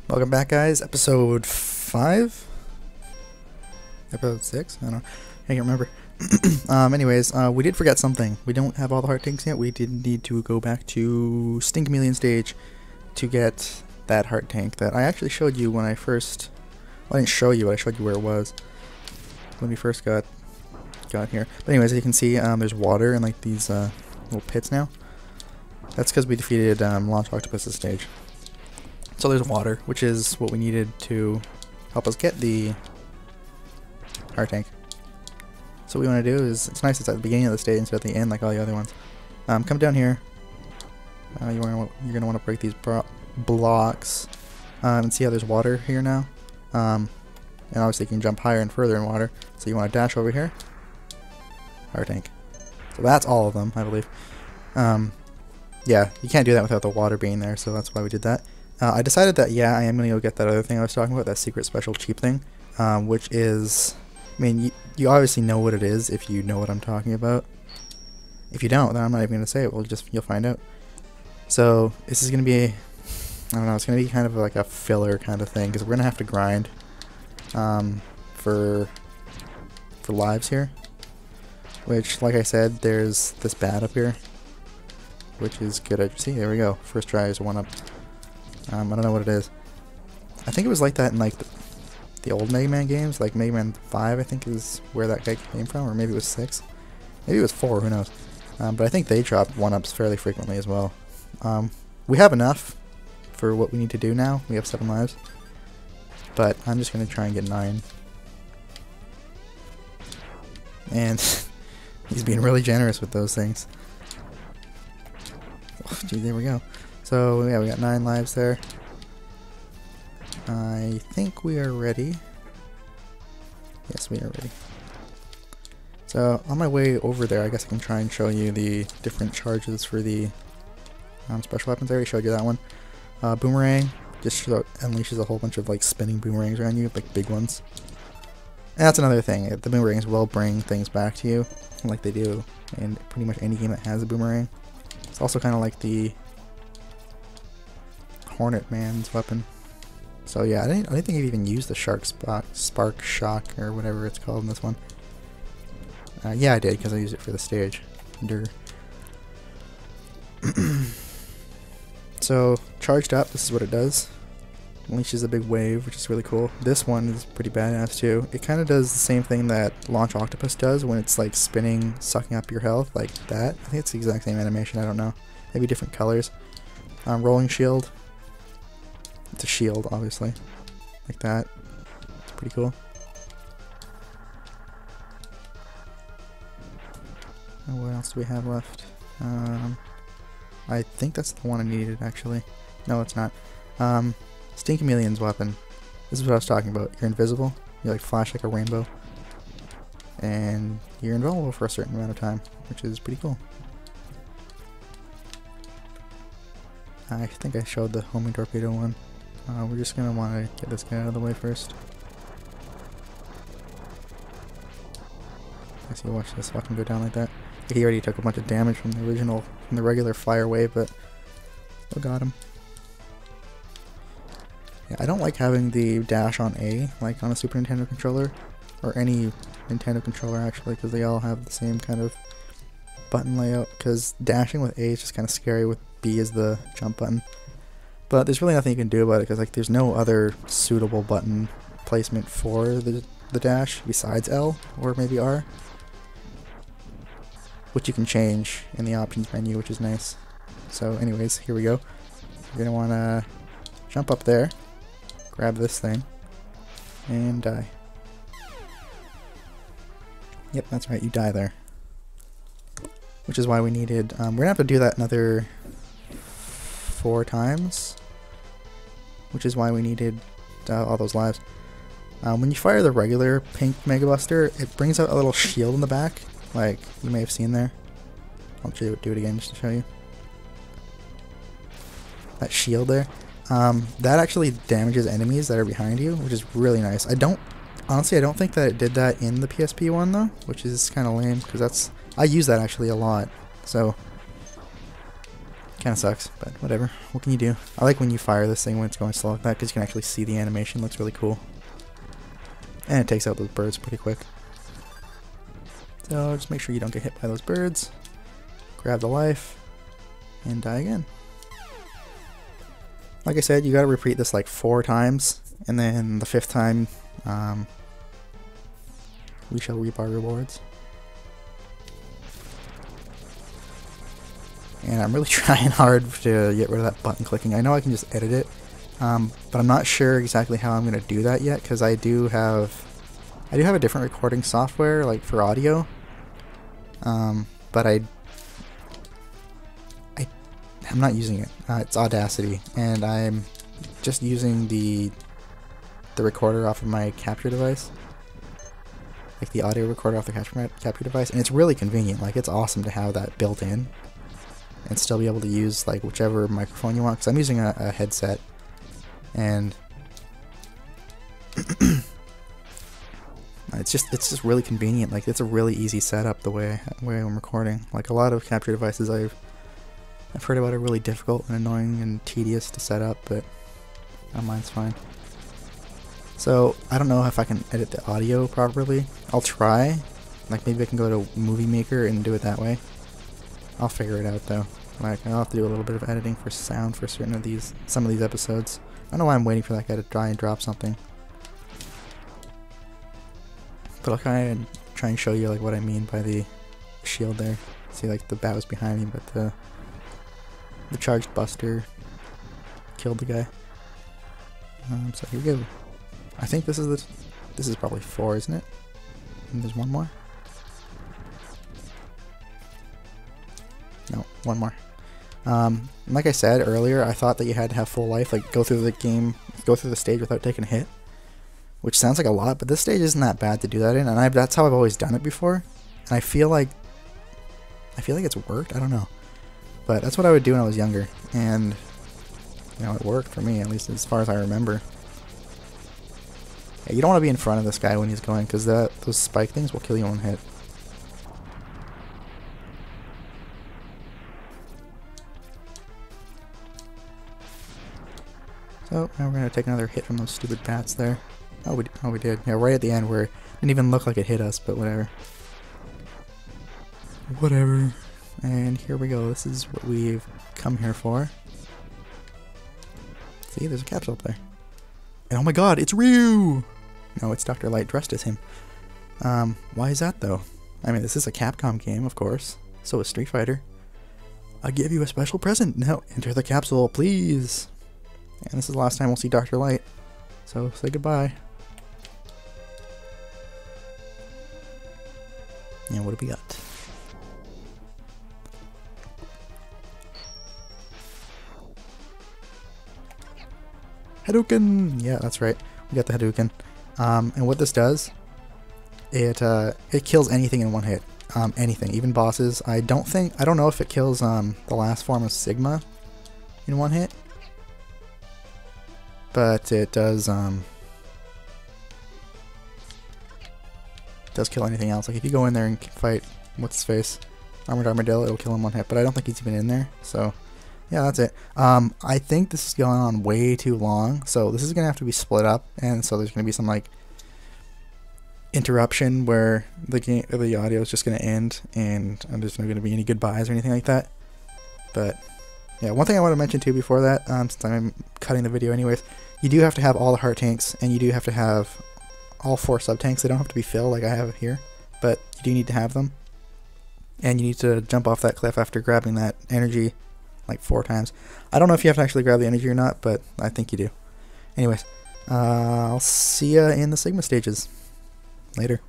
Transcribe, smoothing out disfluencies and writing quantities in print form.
Welcome back, guys. Episode 5? Episode 6? I don't know. I can't remember. Anyways, we did forget something. We don't have all the heart tanks yet. We did need to go back to Stinkmillion stage to get that heart tank that I actually showed you when I first... Well, I didn't show you, but I showed you where it was when we first got here. But anyways, as you can see, there's water in like these little pits now. That's because we defeated Launch Octopus's stage. So there's water, which is what we needed to help us get the heart tank. So what we want to do is, it's nice it's at the beginning of the stage instead of the end like all the other ones. Come down here. You're going to want to break these blocks and see how there's water here now. And obviously you can jump higher and further in water. So you want to dash over here. Heart tank. So that's all of them, I believe. Yeah, you can't do that without the water being there, so that's why we did that. I decided that, yeah, I am going to go get that other thing I was talking about, that secret special cheap thing, which is, I mean, you obviously know what it is if you know what I'm talking about. If you don't, then I'm not even going to say it, you'll find out. So, this is going to be, I don't know, it's going to be kind of like a filler kind of thing, because we're going to have to grind for lives here, which, like I said, there's this bat up here, which is good. See, there we go, first try is 1-up. I don't know what it is. I think it was like that in like the old MegaMan games, like MegaMan 5 I think is where that guy came from, or maybe it was 6. Maybe it was 4, who knows. But I think they drop 1-ups fairly frequently as well. We have enough for what we need to do now. We have 7 lives. But I'm just going to try and get 9. And he's being really generous with those things. Oh, gee, there we go. So, yeah, we got 9 lives there. I think we are ready. Yes, we are ready. So, on my way over there, I guess I can try and show you the different charges for the special weapons. I already showed you that one. Boomerang just unleashes a whole bunch of like spinning boomerangs around you, like big ones. And that's another thing. The boomerangs will bring things back to you, like they do in pretty much any game that has a boomerang. It's also kind of like the Hornet Man's weapon. So yeah, I didn't think I'd even used the spark shock or whatever it's called in this one. Yeah, I did because I used it for the stage. So charged up, this is what it does. Unleashes a big wave, which is really cool. This one is pretty badass too. It kind of does the same thing that Launch Octopus does when it's like spinning, sucking up your health, like that. I think it's the exact same animation, I don't know. Maybe different colors. Rolling shield. It's a shield, obviously. Like that. Pretty cool. What else do we have left? I think that's the one I needed, actually. No, it's not. Stinkmillion's weapon. This is what I was talking about. You're invisible. You like flash like a rainbow. And you're invulnerable for a certain amount of time, which is pretty cool. I think I showed the homing torpedo one. We're just going to want to get this guy out of the way first. I see, watch this fucking go down like that. He already took a bunch of damage from the regular fire wave, but still got him. Yeah, I don't like having the dash on A, like on a Super Nintendo controller, or any Nintendo controller actually, because they all have the same kind of button layout, because dashing with A is just kind of scary with B as the jump button. But there's really nothing you can do about it, because like there's no other suitable button placement for the dash besides L or maybe R, which you can change in the options menu, which is nice. So anyways, here we go. You're going to want to jump up there, grab this thing, and die. Yep, that's right, you die there. Which is why we needed, we're going to have to do that another 4 times, which is why we needed all those lives. When you fire the regular pink Mega Buster, it brings out a little shield in the back, like you may have seen there. I'll do it again just to show you. That shield there. That actually damages enemies that are behind you, which is really nice. Honestly, I don't think that it did that in the PSP one though, which is kind of lame, because I use that actually a lot. So Kind of sucks, but whatever. What can you do? I like when you fire this thing when it's going slow like that, because you can actually see the animation. It looks really cool. And it takes out those birds pretty quick. So just make sure you don't get hit by those birds. Grab the life, and die again. Like I said, you gotta repeat this like 4 times, and then the 5th time, we shall reap our rewards. And I'm really trying hard to get rid of that button clicking. I know I can just edit it, but I'm not sure exactly how I'm going to do that yet, because I do have a different recording software like for audio, but I'm not using it. It's Audacity, and I'm just using the recorder off of my capture device, like the audio recorder off the capture device, and it's really convenient. Like, it's awesome to have that built in and still be able to use like whichever microphone you want, because I'm using a headset, and it's just really convenient. Like, it's a really easy setup the way I'm recording. Like, a lot of capture devices I've heard about are really difficult and annoying and tedious to set up, but mine's fine. So I don't know if I can edit the audio properly. I'll try. Like, maybe I can go to Movie Maker and do it that way. I'll figure it out though. Like, I'll have to do a little bit of editing for sound for some of these episodes. I don't know why I'm waiting for that guy to try and drop something. But I'll kind of try and show you like what I mean by the shield there. See, like, the bat was behind me, but the charged buster killed the guy. So here we go. I think this is probably 4, isn't it? And there's one more. No, one more. Like I said earlier, I thought that you had to have full life, like go through the stage without taking a hit, which sounds like a lot, but this stage isn't that bad to do that in, and that's how I've always done it before, and I feel like it's worked. I don't know, but that's what I would do when I was younger, and you know, it worked for me, at least as far as I remember. Yeah, you don't want to be in front of this guy when he's going, because those spike things will kill you in one hit. So now we're gonna take another hit from those stupid bats there. Oh, we did. Yeah, right at the end where it didn't even look like it hit us, but whatever. Whatever. And here we go. This is what we've come here for. See, there's a capsule up there. And oh my god, it's Ryu! No, it's Dr. Light dressed as him. Why is that though? I mean, this is a Capcom game, of course. So is Street Fighter. I give you a special present. Now enter the capsule, please. And this is the last time we'll see Dr. Light. So say goodbye. Yeah, what do we got? Hadouken! Yeah, that's right. We got the Hadouken. And what this does, it kills anything in one hit. Anything, even bosses. I don't know if it kills the last form of Sigma in one hit. But it does kill anything else. Like, if you go in there and fight, what's his face? Armored Armadillo, it'll kill him one hit, but I don't think he's even in there, so yeah, that's it. I think this is going on way too long, so this is gonna have to be split up, and so there's gonna be some like interruption where the audio is just gonna end, and there's not gonna be any goodbyes or anything like that. But yeah, one thing I want to mention too before that, since I'm cutting the video anyways, you do have to have all the heart tanks, and you do have to have all 4 sub tanks. They don't have to be filled like I have here, but you do need to have them. And you need to jump off that cliff after grabbing that energy like 4 times. I don't know if you have to actually grab the energy or not, but I think you do. Anyways, I'll see ya in the Sigma stages. Later.